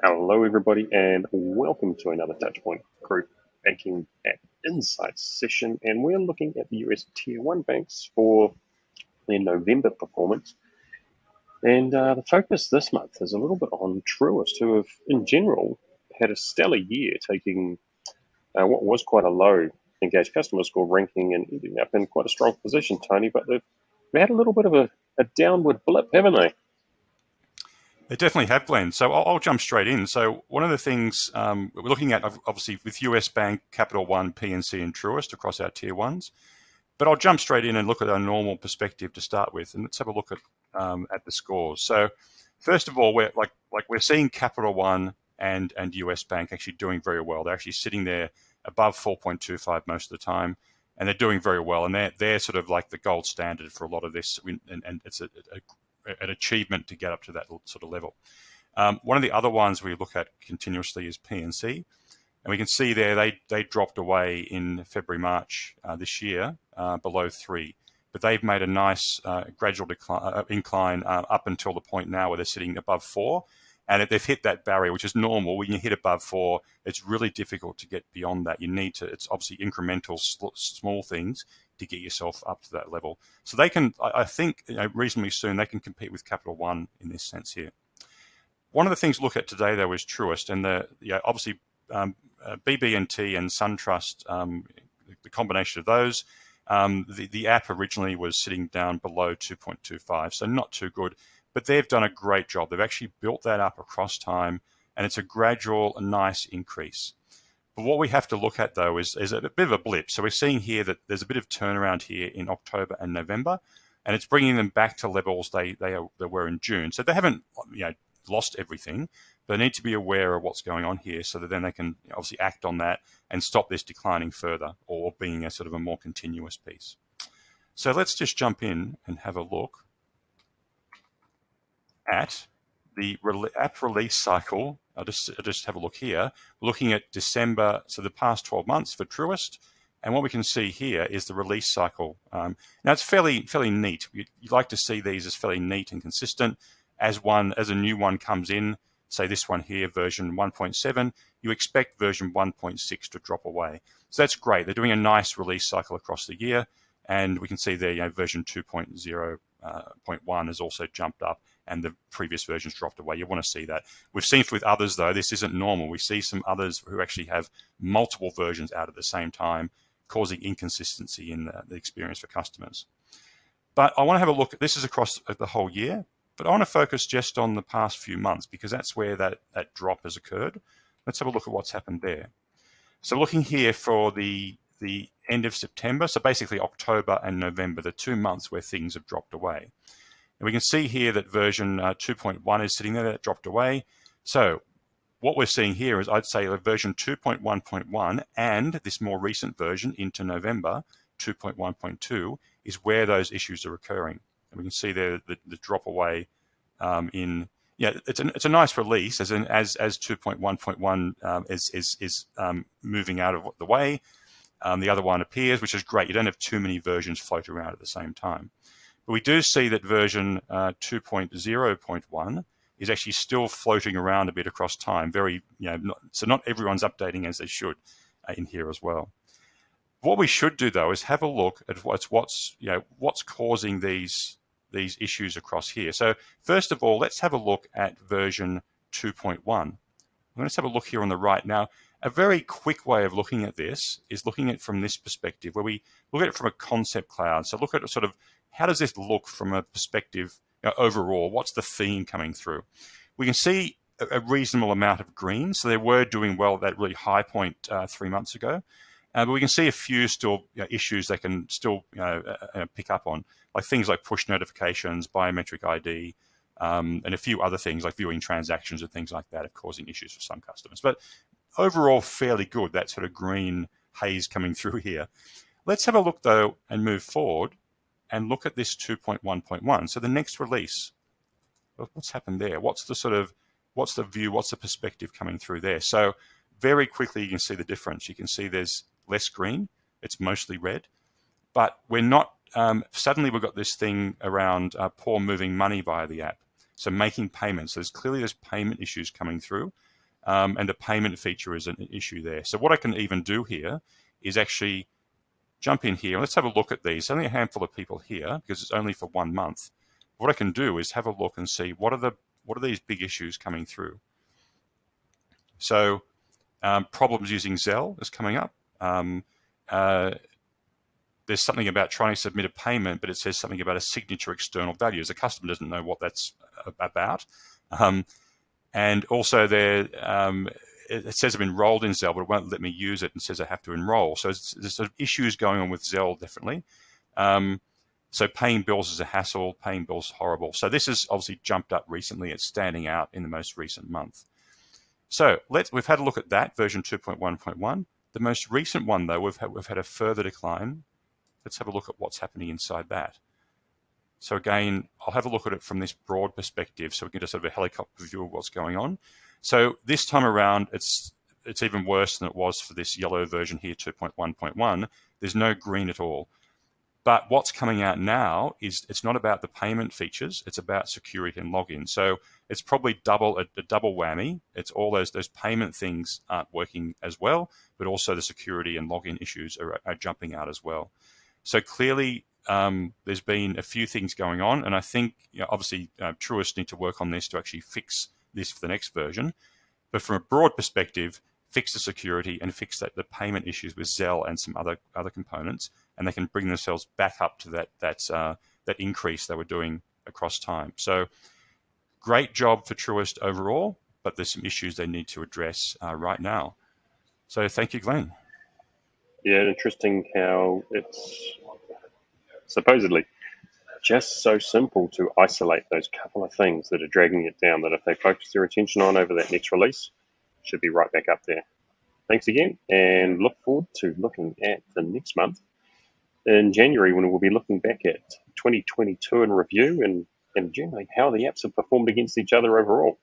Hello, everybody, and welcome to another Touchpoint Group Banking App Insights session. And we're looking at the US Tier 1 banks for their November performance. And the focus this month is a little bit on Truist, who have, in general, had a stellar year, taking what was quite a low engaged customer score ranking and ending up in quite a strong position, Tony. But they've had a little bit of a downward blip, haven't they? They definitely have, Glenn. So I'll jump straight in. So one of the things we're looking at, obviously, with US Bank, Capital One, PNC, and Truist across our tier ones. But I'll jump straight in and look at our normal perspective to start with, and let's have a look at the scores. So first of all, we're seeing Capital One and US Bank actually doing very well. They're actually sitting there above 4.25 most of the time, and they're doing very well. And they're sort of like the gold standard for a lot of this, and it's an achievement to get up to that sort of level. One of the other ones we look at continuously is PNC, and we can see there they dropped away in February, March this year below 3, but they've made a nice gradual incline up until the point now where they're sitting above 4, and if they've hit that barrier, which is normal. When you hit above 4, it's really difficult to get beyond that. It's obviously incremental, small things to get yourself up to that level. So they can, I think, reasonably soon they can compete with Capital One in this sense here. One of the things to look at today, though, is Truist, and obviously BB&T and SunTrust, the combination of those. The app originally was sitting down below 2.25, so not too good, but they've done a great job. They've actually built that up across time, and it's a gradual, nice increase. But what we have to look at, though, is a bit of a blip. So we're seeing here that there's a bit of turnaround here in October and November, and it's bringing them back to levels they were in June. So they haven't lost everything, but they need to be aware of what's going on here so that then they can obviously act on that and stop this declining further or being a sort of a more continuous piece. So let's just jump in and have a look at the app release cycle. I'll just have a look here. We're looking at December, so the past 12 months for Truist, and what we can see here is the release cycle. Now it's fairly neat. You'd like to see these as fairly neat and consistent. As a new one comes in, say this one here, version 1.7, you expect version 1.6 to drop away. So that's great. They're doing a nice release cycle across the year, and we can see there, version 2.0.1 has also jumped up, and the previous versions dropped away. You want to see that. We've seen with others, though, this isn't normal. We see some others who actually have multiple versions out at the same time, causing inconsistency in the experience for customers. But I want to have a look. This is across the whole year, but I want to focus just on the past few months because that's where that drop has occurred. Let's have a look at what's happened there. So looking here for the end of September, so basically October and November, the 2 months where things have dropped away. And we can see here that version 2.1 is sitting there, that dropped away. So what we're seeing here is, I'd say, version 2.1.1 and this more recent version into November, 2.1.2, is where those issues are occurring. And we can see there the drop away it's a nice release as 2.1.1 is moving out of the way. The other one appears, which is great. You don't have too many versions float around at the same time. But we do see that version 2.0.1 is actually still floating around a bit across time. So not everyone's updating as they should in here as well. What we should do, though, is have a look at what's causing these issues across here. So first of all, let's have a look at version 2.1. Let's have a look here on the right. Now, a very quick way of looking at this is looking at it from this perspective, where we look at it from a concept cloud. So look at sort of how does this look from a perspective overall? What's the theme coming through? We can see a reasonable amount of green. So they were doing well at that really high point 3 months ago. But we can see a few still issues they can still pick up on, like things like push notifications, biometric ID, and a few other things like viewing transactions and things like that are causing issues for some customers. But overall, fairly good, that sort of green haze coming through here. Let's have a look, though, and move forward and look at this 2.1.1. So the next release, what's happened there? What's the view, what's the perspective coming through there? So very quickly, you can see the difference. You can see there's less green. It's mostly red. But we're not, suddenly we've got this thing around poor moving money via the app. So making payments. So there's payment issues coming through. and the payment feature is an issue there. So what I can even do here is actually jump in here. Let's have a look at these. Only a handful of people here because it's only for 1 month. What I can do is have a look and see what are these big issues coming through. So problems using Zelle is coming up. There's something about trying to submit a payment, but it says something about a signature external values. The customer doesn't know what that's about. And also it says I'm enrolled in Zelle, but it won't let me use it and says I have to enroll. So there's sort of issues going on with Zelle, definitely. So paying bills is a hassle, paying bills is horrible. So this has obviously jumped up recently. It's standing out in the most recent month. So we've had a look at that, version 2.1.1. The most recent one, though, we've had a further decline. Let's have a look at what's happening inside that. So again, I'll have a look at it from this broad perspective so we can get a sort of a helicopter view of what's going on. So this time around, it's even worse than it was for this yellow version here, 2.1.1. There's no green at all. But what's coming out now is it's not about the payment features, it's about security and login. So it's probably a double whammy. It's all those payment things aren't working as well, but also the security and login issues are jumping out as well. So clearly, there's been a few things going on, and I think obviously Truist need to work on this to actually fix this for the next version. But from a broad perspective, fix the security and fix the payment issues with Zelle and some other components, and they can bring themselves back up to that increase they were doing across time. So great job for Truist overall, but there's some issues they need to address right now. So thank you, Glenn. Yeah, interesting how it's supposedly just so simple to isolate those couple of things that are dragging it down, that if they focus their attention on over that next release, should be right back up there. Thanks again, and look forward to looking at the next month in January when we'll be looking back at 2022 in review and generally how the apps have performed against each other overall.